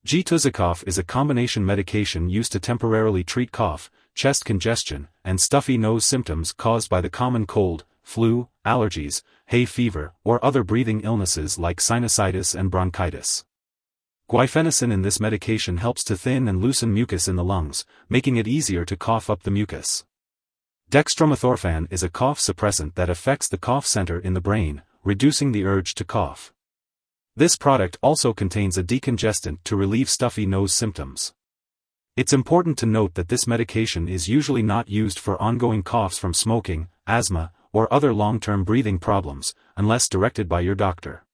G-Tusicof is a combination medication used to temporarily treat cough, chest congestion, and stuffy nose symptoms caused by the common cold, flu, allergies, hay fever, or other breathing illnesses like sinusitis and bronchitis. Guaifenesin in this medication helps to thin and loosen mucus in the lungs, making it easier to cough up the mucus. Dextromethorphan is a cough suppressant that affects the cough center in the brain, reducing the urge to cough. This product also contains a decongestant to relieve stuffy nose symptoms. It's important to note that this medication is usually not used for ongoing coughs from smoking, asthma, or other long-term breathing problems, unless directed by your doctor.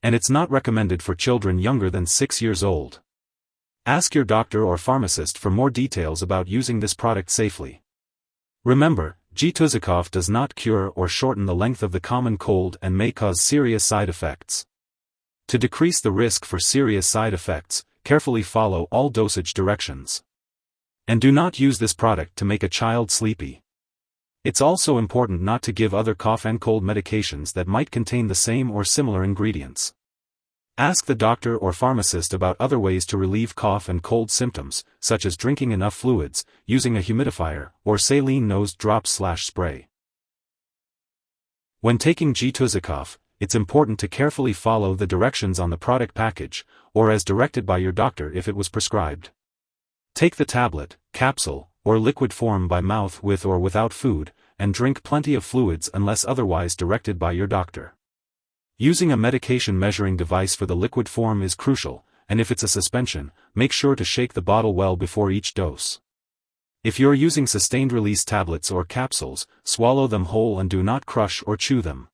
And it's not recommended for children younger than 6 years old. Ask your doctor or pharmacist for more details about using this product safely. Remember, G-Tusicof does not cure or shorten the length of the common cold and may cause serious side effects. To decrease the risk for serious side effects, carefully follow all dosage directions. And do not use this product to make a child sleepy. It's also important not to give other cough and cold medications that might contain the same or similar ingredients. Ask the doctor or pharmacist about other ways to relieve cough and cold symptoms, such as drinking enough fluids, using a humidifier, or saline nose drops/spray. When taking G-Tusicof, it's important to carefully follow the directions on the product package, or as directed by your doctor if it was prescribed. Take the tablet, capsule, or liquid form by mouth with or without food, and drink plenty of fluids unless otherwise directed by your doctor. Using a medication measuring device for the liquid form is crucial, and if it's a suspension, make sure to shake the bottle well before each dose. If you're using sustained-release tablets or capsules, swallow them whole and do not crush or chew them.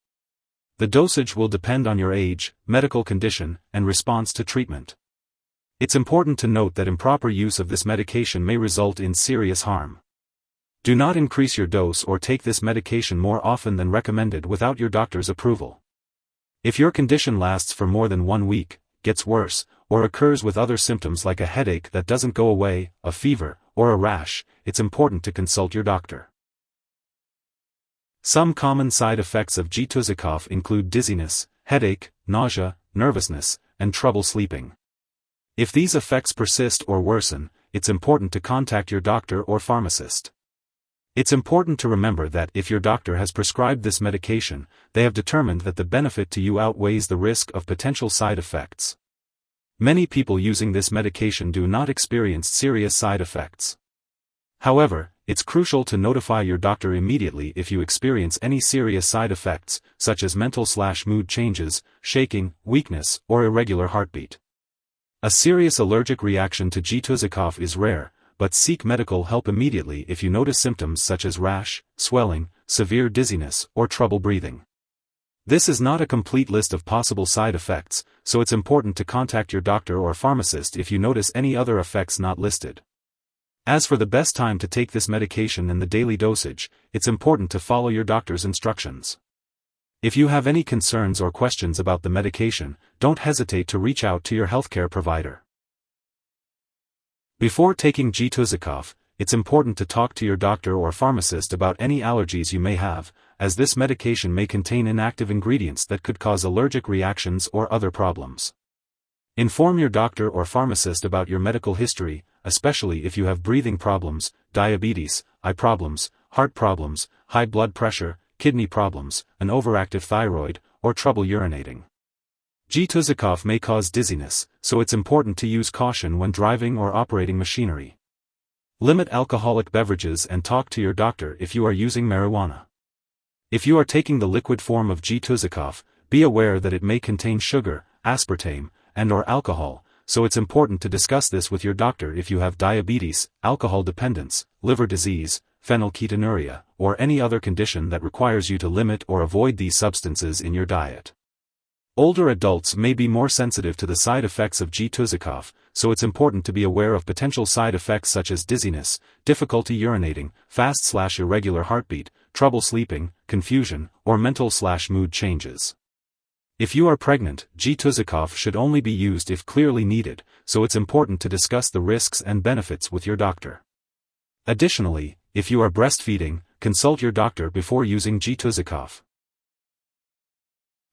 The dosage will depend on your age, medical condition, and response to treatment. It's important to note that improper use of this medication may result in serious harm. Do not increase your dose or take this medication more often than recommended without your doctor's approval. If your condition lasts for more than 1 week, gets worse, or occurs with other symptoms like a headache that doesn't go away, a fever, or a rash, it's important to consult your doctor. Some common side effects of G-Tusicof include dizziness, headache, nausea, nervousness, and trouble sleeping. If these effects persist or worsen, it's important to contact your doctor or pharmacist. It's important to remember that if your doctor has prescribed this medication, they have determined that the benefit to you outweighs the risk of potential side effects. Many people using this medication do not experience serious side effects. However, it's crucial to notify your doctor immediately if you experience any serious side effects, such as mental/mood changes, shaking, weakness, or irregular heartbeat. A serious allergic reaction to G-Tusicof is rare, but seek medical help immediately if you notice symptoms such as rash, swelling, severe dizziness, or trouble breathing. This is not a complete list of possible side effects, so it's important to contact your doctor or pharmacist if you notice any other effects not listed. As for the best time to take this medication and the daily dosage, it's important to follow your doctor's instructions. If you have any concerns or questions about the medication, don't hesitate to reach out to your healthcare provider. Before taking G-Tusicof, it's important to talk to your doctor or pharmacist about any allergies you may have, as this medication may contain inactive ingredients that could cause allergic reactions or other problems. Inform your doctor or pharmacist about your medical history, especially if you have breathing problems, diabetes, eye problems, heart problems, high blood pressure, kidney problems, an overactive thyroid, or trouble urinating. G-Tusicof may cause dizziness, so it's important to use caution when driving or operating machinery. Limit alcoholic beverages and talk to your doctor if you are using marijuana. If you are taking the liquid form of G-Tusicof, be aware that it may contain sugar, aspartame, and/or alcohol, so it's important to discuss this with your doctor if you have diabetes, alcohol dependence, liver disease, phenylketonuria, or any other condition that requires you to limit or avoid these substances in your diet. Older adults may be more sensitive to the side effects of G-Tusicof, so it's important to be aware of potential side effects such as dizziness, difficulty urinating, fast/irregular heartbeat, trouble sleeping, confusion, or mental/mood changes. If you are pregnant, G-Tusicof should only be used if clearly needed, so it's important to discuss the risks and benefits with your doctor. Additionally, if you are breastfeeding, consult your doctor before using G-Tusicof.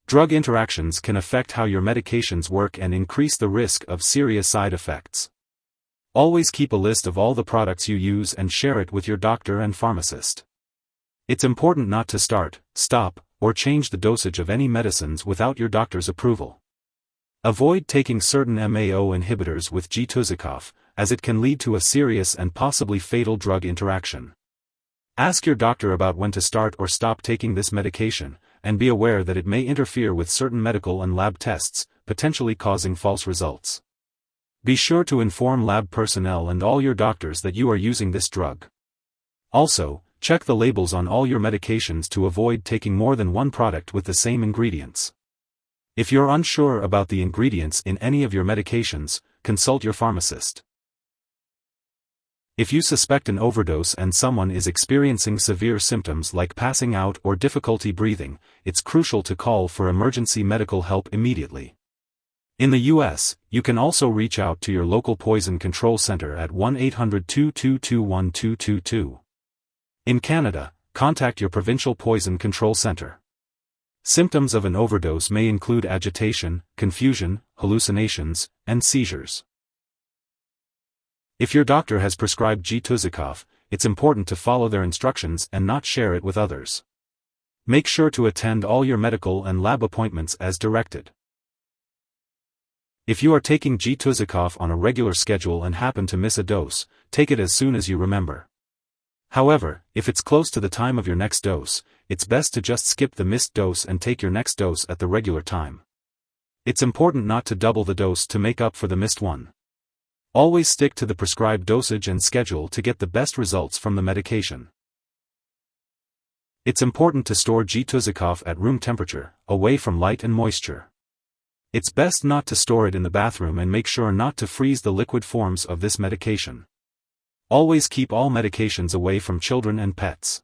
Drug interactions can affect how your medications work and increase the risk of serious side effects. Always keep a list of all the products you use and share it with your doctor and pharmacist. It's important not to start, stop, or change the dosage of any medicines without your doctor's approval. Avoid taking certain MAO inhibitors with G-Tusicof, as it can lead to a serious and possibly fatal drug interaction. Ask your doctor about when to start or stop taking this medication, and be aware that it may interfere with certain medical and lab tests, potentially causing false results. Be sure to inform lab personnel and all your doctors that you are using this drug. Also, check the labels on all your medications to avoid taking more than one product with the same ingredients. If you're unsure about the ingredients in any of your medications, consult your pharmacist. If you suspect an overdose and someone is experiencing severe symptoms like passing out or difficulty breathing, it's crucial to call for emergency medical help immediately. In the U.S., you can also reach out to your local poison control center at 1-800-222-1222. In Canada, contact your provincial poison control center. Symptoms of an overdose may include agitation, confusion, hallucinations, and seizures. If your doctor has prescribed G-Tusicof, it's important to follow their instructions and not share it with others. Make sure to attend all your medical and lab appointments as directed. If you are taking G-Tusicof on a regular schedule and happen to miss a dose, take it as soon as you remember. However, if it's close to the time of your next dose, it's best to just skip the missed dose and take your next dose at the regular time. It's important not to double the dose to make up for the missed one. Always stick to the prescribed dosage and schedule to get the best results from the medication. It's important to store G-Tusicof at room temperature, away from light and moisture. It's best not to store it in the bathroom and make sure not to freeze the liquid forms of this medication. Always keep all medications away from children and pets.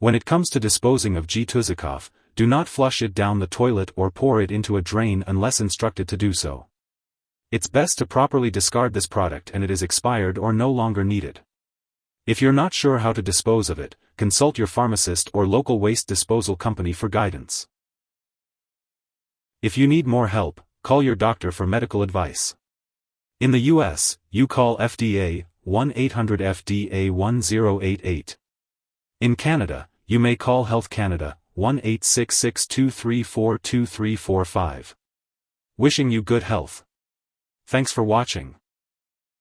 When it comes to disposing of G-Tusicof, do not flush it down the toilet or pour it into a drain unless instructed to do so. It's best to properly discard this product and it is expired or no longer needed. If you're not sure how to dispose of it, consult your pharmacist or local waste disposal company for guidance. If you need more help, call your doctor for medical advice. In the U.S., you call FDA, 1-800-FDA-1088. In Canada, you may call Health Canada, 1-866-234-2345. Wishing you good health. Thanks for watching.